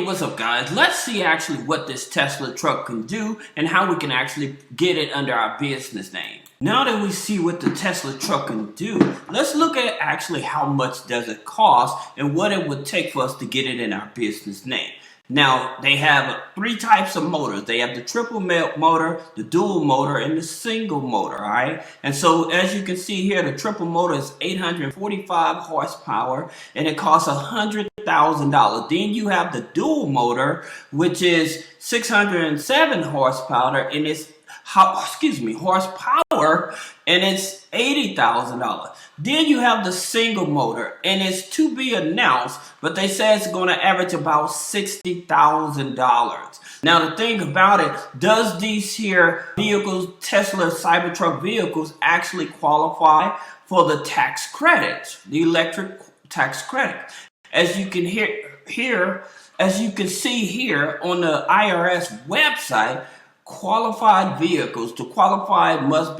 what's up guys? Let's see actually what this Tesla truck can do and how we can actually get it under our business name. Now that we see what the Tesla truck can do, let's look at actually how much does it cost and what it would take for us to get it in our business name. Now, they have three types of motors. They have the triple motor, the dual motor, and the single motor, all right? And so, as you can see here, the triple motor is 845 horsepower, and it costs $100,000. Then you have the dual motor, which is 607 horsepower, and it's horsepower, and it's $80,000. Then you have the single motor, and it's to be announced, but they say it's going to average about $60,000. Now the thing about it, does these here vehicles, Tesla Cybertruck vehicles, actually qualify for the tax credits, the electric tax credit? As you can as you can see here on the IRS website, qualified vehicles, to qualify, must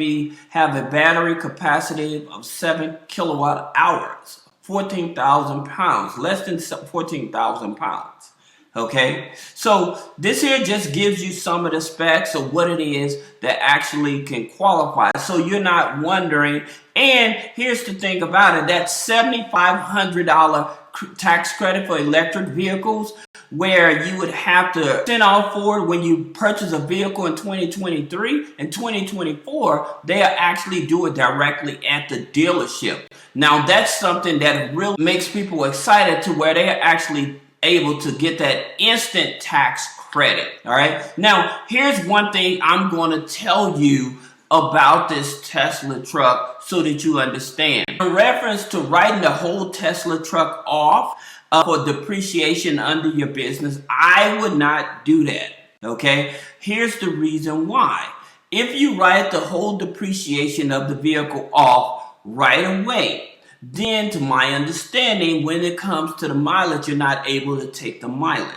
have a battery capacity of 7 kilowatt hours, 14,000 pounds, less than 14,000 pounds. Okay, so this here just gives you some of the specs of what it is that actually can qualify, so you're not wondering. And here's the thing about it, that $7,500 tax credit for electric vehicles, where you would have to send off for it when you purchase a vehicle in 2023 and 2024, they'll actually do it directly at the dealership. Now that's something that really makes people excited, to where they're actually able to get that instant tax credit. All right, now here's one thing I'm going to tell you about this Tesla truck so that you understand. In reference to writing the whole Tesla truck off for depreciation under your business, I would not do that. Okay, here's the reason why. If you write the whole depreciation of the vehicle off right away, then to my understanding, when it comes to the mileage, you're not able to take the mileage.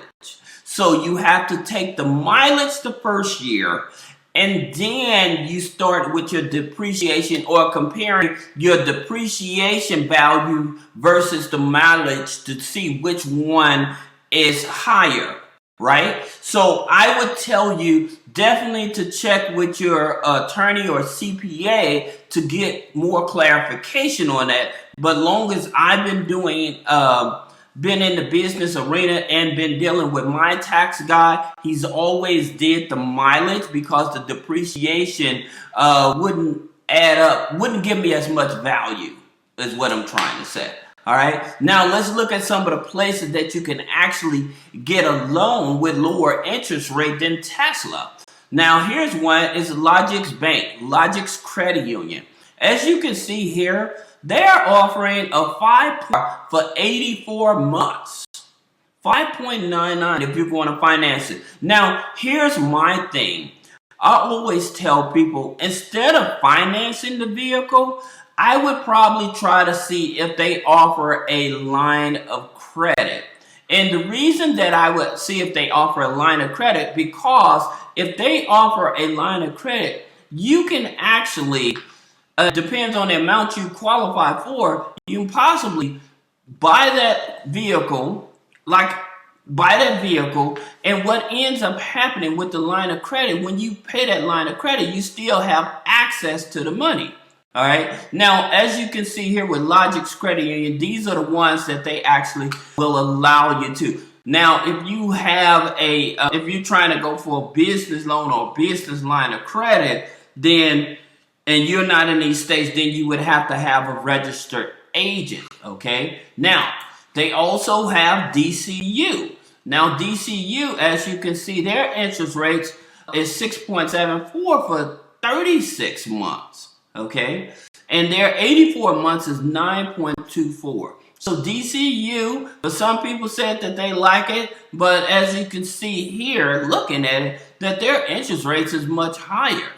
So you have to take the mileage the first year, and then you start with your depreciation, or comparing your depreciation value versus the mileage to see which one is higher, right? So I would tell you definitely to check with your attorney or CPA to get more clarification on that. But long as I've been doing been in the business arena and been dealing with my tax guy, he's always did the mileage, because the depreciation wouldn't add up, wouldn't give me as much value, is what I'm trying to say. All right, now let's look at some of the places that you can actually get a loan with lower interest rate than Tesla. Now here's one, is Logix Bank, Logix Credit Union. As you can see here, they are offering a 5 for 84 months. 5.99 if you're going to finance it. Now, here's my thing. I always tell people, instead of financing the vehicle, I would probably try to see if they offer a line of credit. And the reason that I would see if they offer a line of credit, because if they offer a line of credit, you can actually, depends on the amount you qualify for, you can possibly buy that vehicle, and what ends up happening with the line of credit, when you pay that line of credit, you still have access to the money. All right. Now, as you can see here with Logix Credit Union, these are the ones that they actually will allow you to. Now, if you have if you're trying to go for a business loan or a business line of credit, then, and you're not in these states, then you would have to have a registered agent. Okay. Now, they also have DCU. Now, DCU, as you can see, their interest rates is 6.74 for 36 months. Okay, and their 84 months is 9.24. So DCU, but some people said that they like it, but as you can see here, looking at it, that their interest rates is much higher.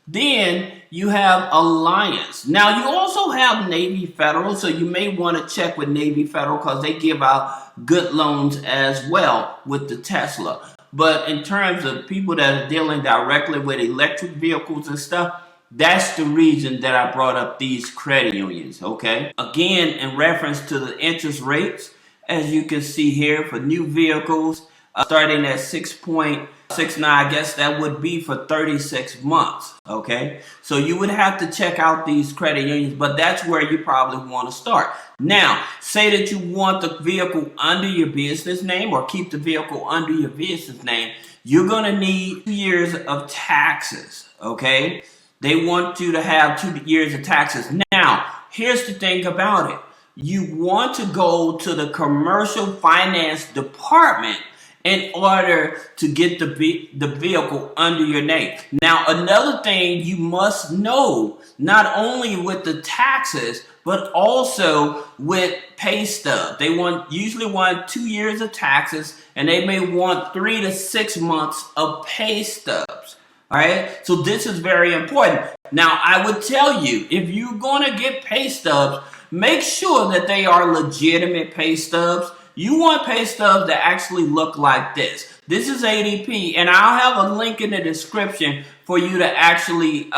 Then you have Alliance. Now you also have Navy Federal, so you may want to check with Navy Federal, because they give out good loans as well with the Tesla. But in terms of people that are dealing directly with electric vehicles and stuff, that's the reason that I brought up these credit unions, okay? Again, in reference to the interest rates, as you can see here for new vehicles, starting at 6.69. I guess that would be for 36 months. Okay, so you would have to check out these credit unions, but that's where you probably want to start. Now, say that you want the vehicle under your business name or keep the vehicle under your business name. You're going to need 2 years of taxes. Okay, they want you to have 2 years of taxes. Now, here's the thing about it. You want to go to the commercial finance department in order to get the vehicle under your name. Now, another thing you must know, not only with the taxes, but also with pay stub. They usually want 2 years of taxes, and they may want 3 to 6 months of pay stubs. All right, so this is very important. Now, I would tell you, if you're going to get pay stubs, make sure that they are legitimate pay stubs. You want pay stubs that actually look like this. This is ADP, and I'll have a link in the description for you to actually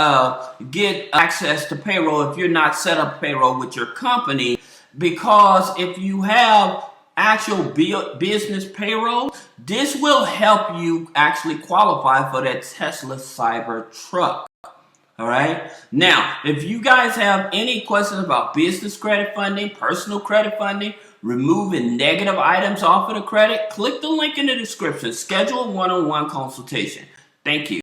get access to payroll if you're not set up payroll with your company. Because if you have actual business payroll, this will help you actually qualify for that Tesla Cybertruck. All right. Now, if you guys have any questions about business credit funding, personal credit funding, removing negative items off of the credit, click the link in the description. Schedule a one-on-one consultation. Thank you.